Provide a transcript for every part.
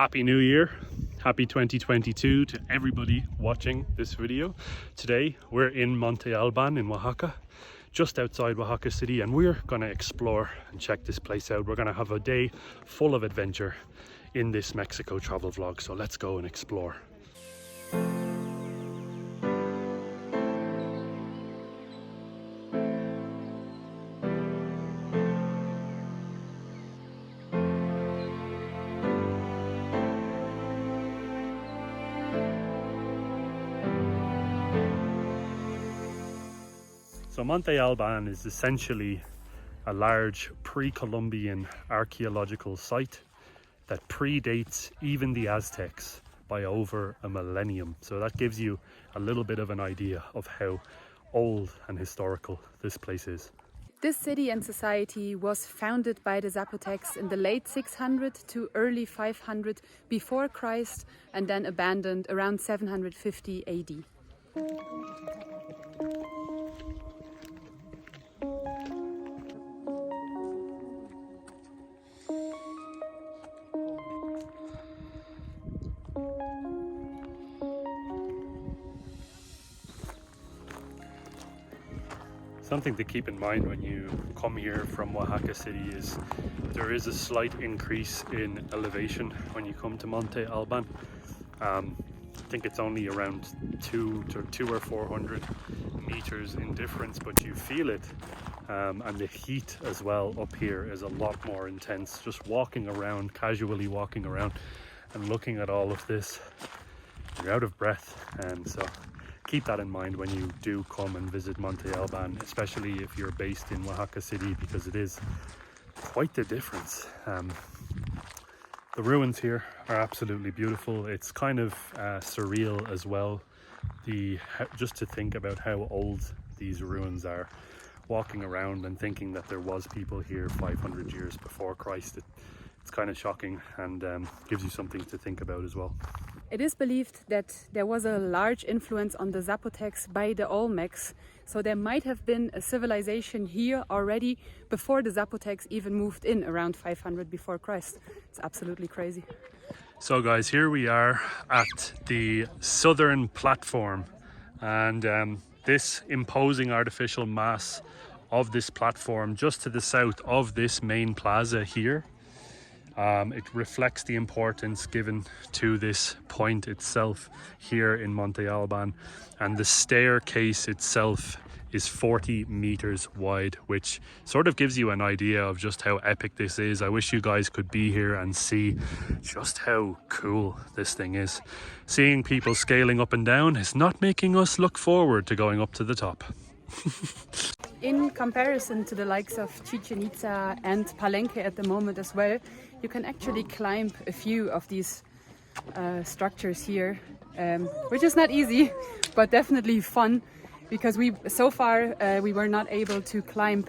Happy New Year, happy 2022 to everybody watching this video. Today we're in Monte Alban in Oaxaca, just outside Oaxaca City, and we're gonna explore and check this place out. We're gonna have a day full of adventure in this Mexico travel vlog, so let's go and explore. So Monte Alban is essentially a large pre-Columbian archaeological site that predates even the Aztecs by over a millennium. So that gives you a little bit of an idea of how old and historical this place is. This city and society was founded by the Zapotecs in the late 600 to early 500 before Christ, and then abandoned around 750 AD. Something to keep in mind when you come here from Oaxaca City is there is a slight increase in elevation when you come to Monte Alban. I think it's only around 200 or 400 meters in difference, but you feel it, and the heat as well up here is a lot more intense. Just walking around, casually walking around and looking at all of this, you're out of breath, and so keep that in mind when you do come and visit Monte Alban, especially if you're based in Oaxaca City, because it is quite the difference. The ruins here are absolutely beautiful. It's kind of surreal as well, just to think about how old these ruins are. Walking around and thinking that there was people here 500 years before Christ, it's kind of shocking, and gives you something to think about as well. It is believed that there was a large influence on the Zapotecs by the Olmecs, so there might have been a civilization here already before the Zapotecs even moved in around 500 before Christ. It's absolutely crazy. So guys, here we are at the southern platform, and this imposing artificial mass of this platform just to the south of this main plaza here. It reflects the importance given to this point itself here in Monte Alban, and the staircase itself is 40 meters wide, which sort of gives you an idea of just how epic this is. I wish you guys could be here and see just how cool this thing is. Seeing people scaling up and down is not making us look forward to going up to the top. In comparison to the likes of Chichen Itza and Palenque at the moment as well, you can actually climb a few of these structures here, which is not easy, but definitely fun, because so far we were not able to climb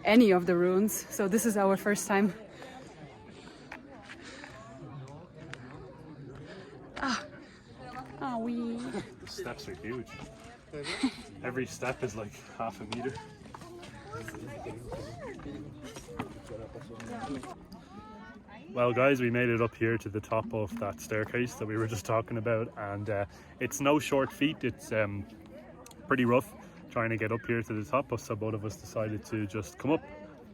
any of the ruins, so this is our first time. The steps are huge. Every step is like half a meter. Well guys, we made it up here to the top of that staircase that we were just talking about, and it's no short feat. It's pretty rough trying to get up here to the top, so both of us decided to just come up,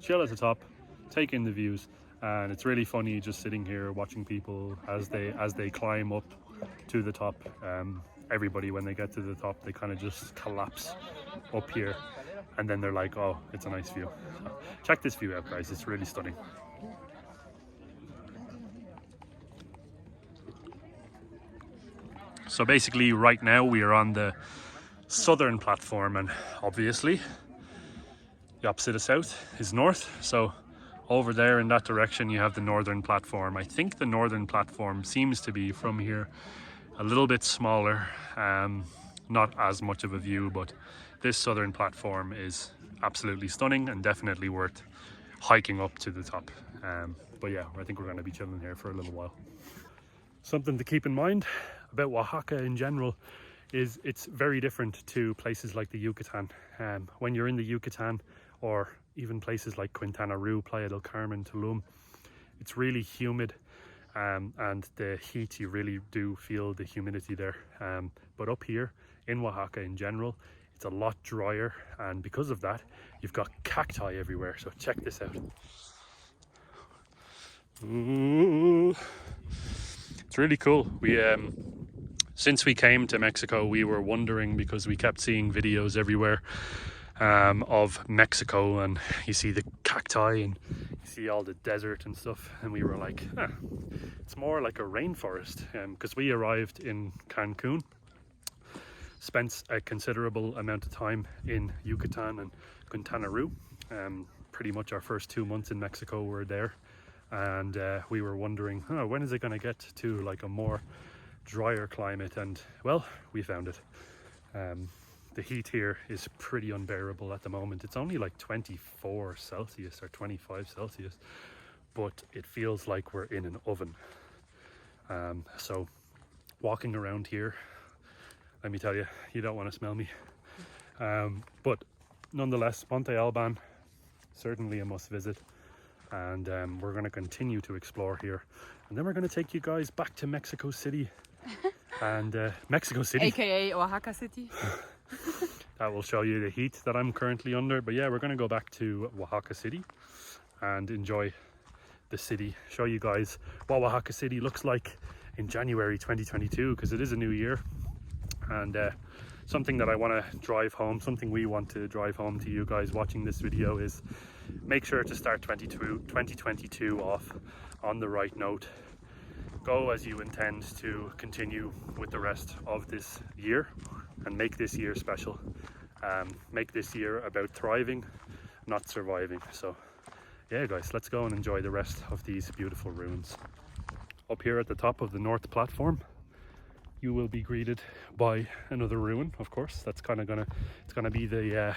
chill at the top, take in the views, and it's really funny just sitting here watching people as they climb up to the top. Everybody, when they get to the top, they kind of just collapse up here, and then they're like, oh, it's a nice view. Check this view out guys, it's really stunning. So basically right now we are on the southern platform, and obviously the opposite of south is north, so over there in that direction you have the northern platform. I think the northern platform seems to be from here a little bit smaller, not as much of a view, but this southern platform is absolutely stunning and definitely worth hiking up to the top. But yeah, I think we're going to be chilling here for a little while. Something to keep in mind about Oaxaca in general is it's very different to places like the Yucatan. When you're in the Yucatan, or even places like Quintana Roo, Playa del Carmen, Tulum, it's really humid and the heat, you really do feel the humidity there. But up here in Oaxaca in general, it's a lot drier, and because of that, you've got cacti everywhere. So check this out. Ooh. It's really cool. We since we came to Mexico, we were wondering, because we kept seeing videos everywhere of Mexico, and you see the cacti and you see all the desert and stuff, and we were like, it's more like a rainforest, because we arrived in Cancun, spent a considerable amount of time in Yucatan and Quintana Roo. Pretty much our first 2 months in Mexico were there, and we were wondering, when is it going to get to like a more drier climate? And well, we found it. The heat here is pretty unbearable at the moment. It's only like 24 Celsius or 25 Celsius, but it feels like we're in an oven. So walking around here, let me tell you, you don't want to smell me. But nonetheless, Monte Alban, certainly a must visit. And we're going to continue to explore here. And then we're going to take you guys back to Mexico City. And Mexico City, aka Oaxaca City. That will show you the heat that I'm currently under. But yeah, we're going to go back to Oaxaca City and enjoy the city, show you guys what Oaxaca City looks like in January 2022, because it is a new year. And something that I want to drive home, something we want to drive home to you guys watching this video, is make sure to start 2022 off on the right note. Go as you intend to continue with the rest of this year, and make this year special. Make this year about thriving, not surviving. So yeah guys, let's go and enjoy the rest of these beautiful ruins. Up here at the top of the north platform, you will be greeted by another ruin, of course. That's kind of gonna be the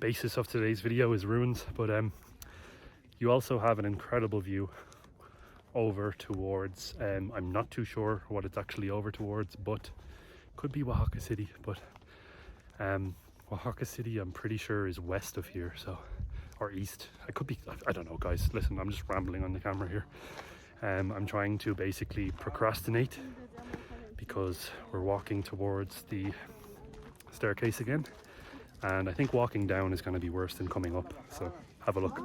basis of today's video, is ruins. But you also have an incredible view over towards, I'm not too sure what it's actually over towards, but could be Oaxaca City. But Oaxaca City, I'm pretty sure, is west of here, so, or east. I could be, I don't know guys, listen, I'm just rambling on the camera here. I'm trying to basically procrastinate because we're walking towards the staircase again, and I think walking down is going to be worse than coming up. So have a look.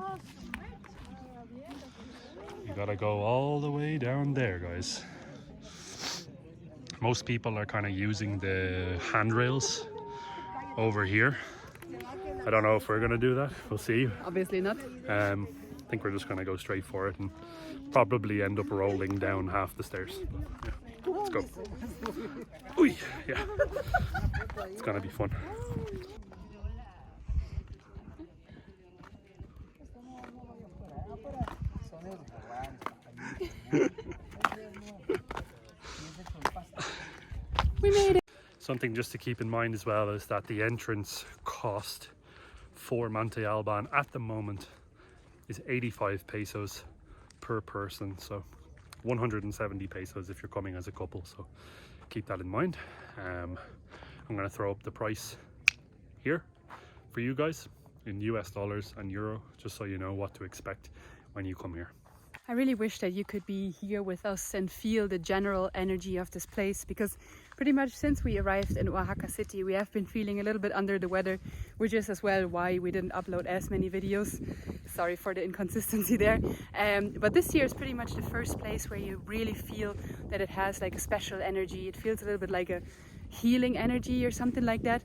You gotta go all the way down there, guys. Most people are kind of using the handrails over here. I don't know if we're gonna do that, we'll see. Obviously not. I think we're just gonna go straight for it and probably end up rolling down half the stairs. Yeah, let's go. Ooh, yeah, it's gonna be fun. We made it. Something just to keep in mind as well is that the entrance cost for Monte Alban at the moment is 85 pesos per person, so 170 pesos if you're coming as a couple, so keep that in mind. I'm going to throw up the price here for you guys in US dollars and euro, just so you know what to expect when you come here. I really wish that you could be here with us and feel the general energy of this place, because pretty much since we arrived in Oaxaca City, we have been feeling a little bit under the weather, which is as well why we didn't upload as many videos. Sorry for the inconsistency there. But this year is pretty much the first place where you really feel that it has like a special energy. It feels a little bit like a healing energy or something like that.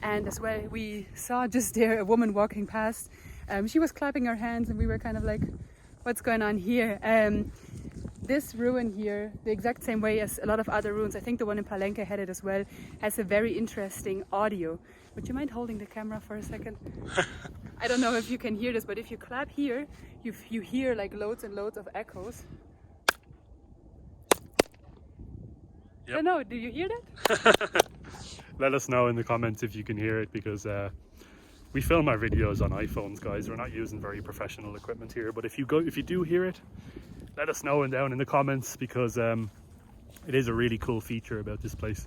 And as well, we saw just there a woman walking past. She was clapping her hands and we were kind of like, what's going on here? This ruin here, the exact same way as a lot of other ruins, I think the one in Palenque had it as well, has a very interesting audio. Would you mind holding the camera for a second? I don't know if you can hear this, but if you clap here, you hear like loads and loads of echoes. Yep. I don't know, do you hear that? Let us know in the comments if you can hear it, because we film our videos on iPhones, guys. We're not using very professional equipment here, but if you do hear it, let us know down in the comments, because it is a really cool feature about this place.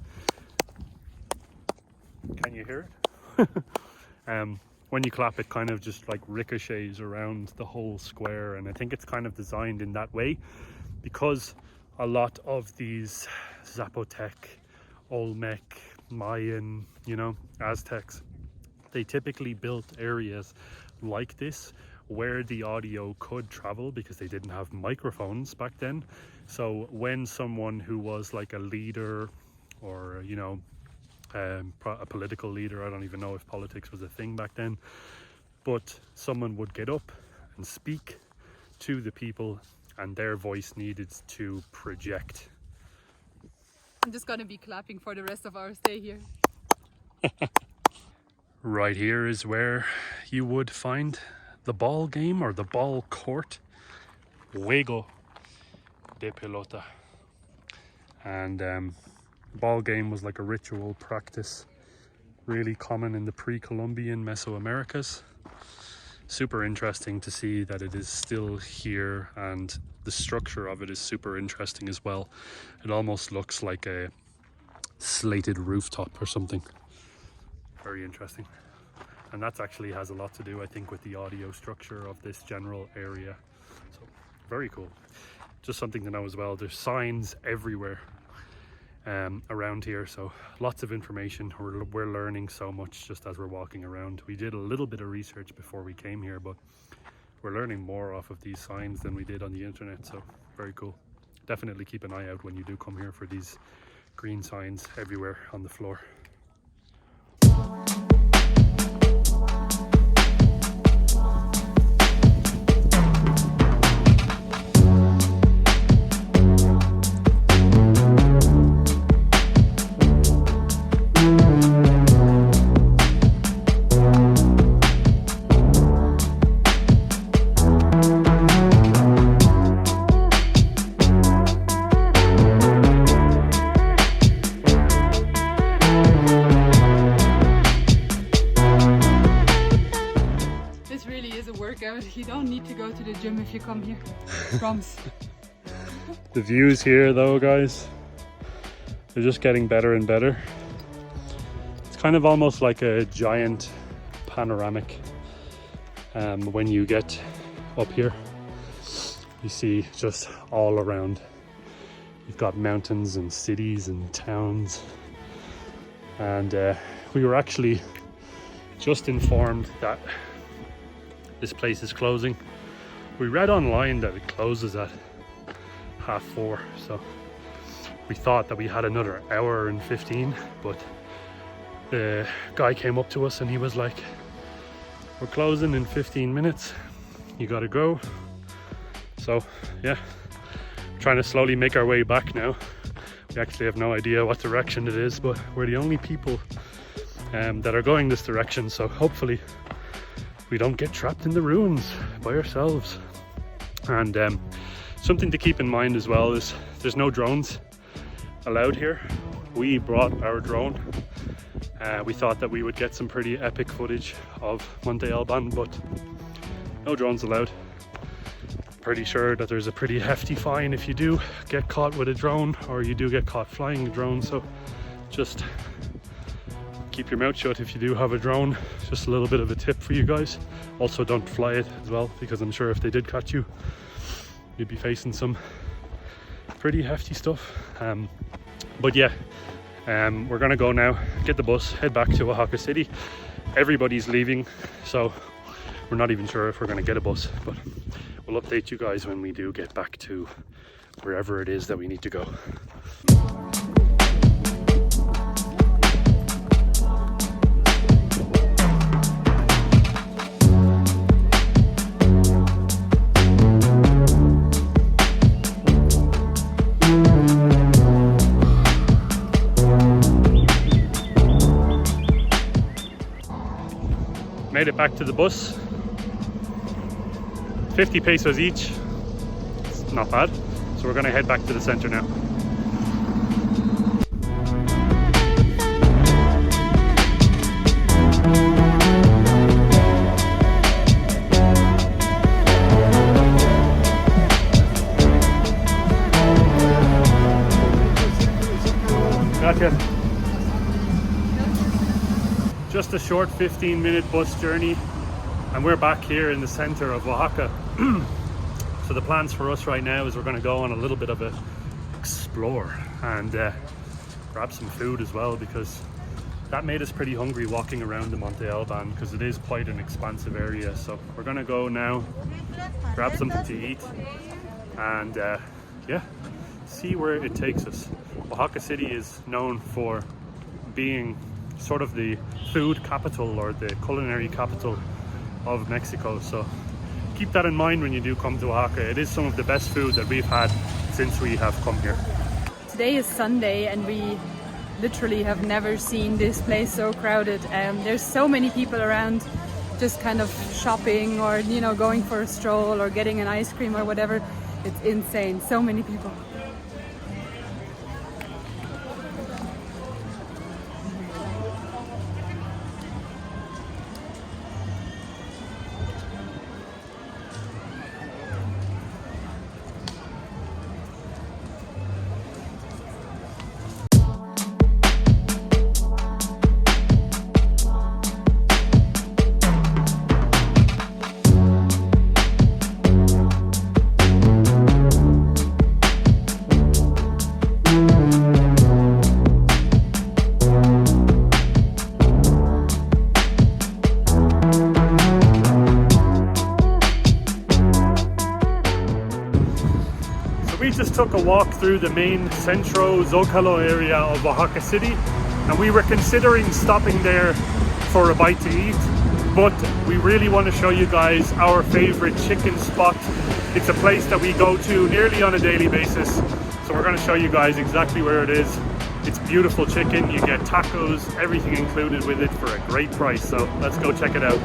Can you hear it? When you clap, it kind of just like ricochets around the whole square, and I think it's kind of designed in that way because a lot of these Zapotec, Olmec, Mayan, you know, Aztecs, they typically built areas like this where the audio could travel because they didn't have microphones back then. So when someone who was like a leader or, you know, a political leader, I don't even know if politics was a thing back then, but someone would get up and speak to the people and their voice needed to project. I'm just gonna be clapping for the rest of our stay here. Right here is where you would find the ball game or the ball court, juego de pelota. And ball game was like a ritual practice, really common in the pre-Columbian Mesoamericas. Super interesting to see that it is still here, and the structure of it is super interesting as well. It almost looks like a slated rooftop or something. Very interesting. And that actually has a lot to do, I think, with the audio structure of this general area. So very cool. Just something to know as well. There's signs everywhere around here, so lots of information. We're learning so much just as we're walking around. We did a little bit of research before we came here, but we're learning more off of these signs than we did on the internet, so very cool. Definitely keep an eye out when you do come here for these green signs everywhere on the floor. You don't need to go to the gym if you come here. Promise. The views here though, guys, they're just getting better and better. It's kind of almost like a giant panoramic. When you get up here, you see just all around. You've got mountains and cities and towns. And we were actually just informed that this place is closing. We read online that it closes at 4:30, so we thought that we had another hour and 15, but the guy came up to us and he was like, we're closing in 15 minutes, you gotta go. So yeah, trying to slowly make our way back now. We actually have no idea what direction it is, but we're the only people that are going this direction, so hopefully we don't get trapped in the ruins by ourselves. And something to keep in mind as well is there's no drones allowed here. We brought our drone. We thought that we would get some pretty epic footage of Monte Alban, but no drones allowed. Pretty sure that there's a pretty hefty fine if you do get caught with a drone, or you do get caught flying a drone, so just keep your mouth shut if you do have a drone. Just a little bit of a tip for you guys. Also, don't fly it as well, because I'm sure if they did catch you, you'd be facing some pretty hefty stuff. But yeah, we're gonna go now, get the bus, head back to Oaxaca City. Everybody's leaving, so we're not even sure if we're gonna get a bus, but we'll update you guys when we do get back to wherever it is that we need to go. Made it back to the bus. 50 pesos each. It's not bad. So we're gonna head back to the center now. Gracias. Just a short 15-minute bus journey and we're back here in the center of Oaxaca. So the plans for us right now is we're going to go on a little bit of a explore and grab some food as well, because that made us pretty hungry walking around the Monte Alban, because it is quite an expansive area. So we're gonna go now, grab something to eat, and yeah, see where it takes us. Oaxaca City is known for being sort of the food capital or the culinary capital of Mexico. So keep that in mind when you do come to Oaxaca. It is some of the best food that we've had since we have come here. Today is Sunday and we literally have never seen this place so crowded. There's so many people around just kind of shopping or, you know, going for a stroll or getting an ice cream or whatever. It's insane, so many people. We just took a walk through the main Centro Zocalo area of Oaxaca City, and we were considering stopping there for a bite to eat, but we really want to show you guys our favorite chicken spot. It's a place that we go to nearly on a daily basis, so we're going to show you guys exactly where it is. It's beautiful chicken, you get tacos, everything included with it for a great price, so let's go check it out.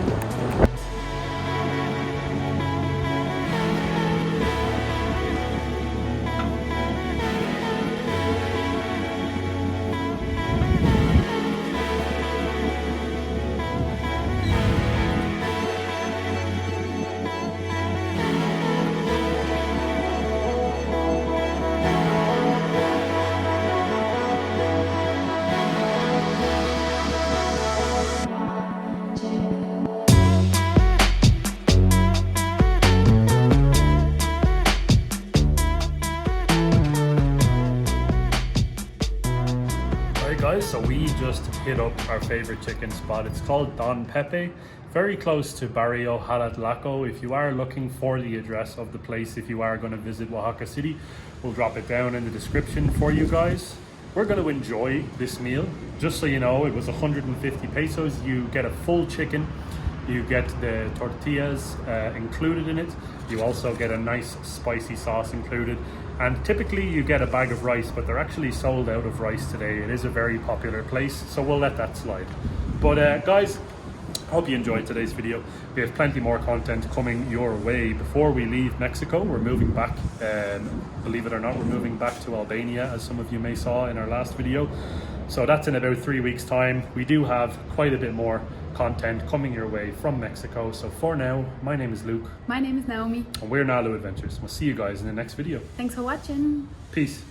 Guys, so we just hit up our favorite chicken spot. It's called Don Pepe, very close to Barrio Jalatlaco. If you are looking for the address of the place, if you are going to visit Oaxaca City, we'll drop it down in the description for you guys. We're going to enjoy this meal. Just so you know, it was 150 pesos. You get a full chicken, you get the tortillas included in it, you also get a nice spicy sauce included, and typically you get a bag of rice, but they're actually sold out of rice today. It is a very popular place, so we'll let that slide. But guys, hope you enjoyed today's video. We have plenty more content coming your way before we leave Mexico. We're moving back, believe it or not, we're moving back to Albania, as some of you may saw in our last video. So that's in about 3 weeks time. We do have quite a bit more content coming your way from Mexico. So for now, my name is Luke. My name is Naomi. And we're Nalu Adventures. We'll see you guys in the next video. Thanks for watching. Peace.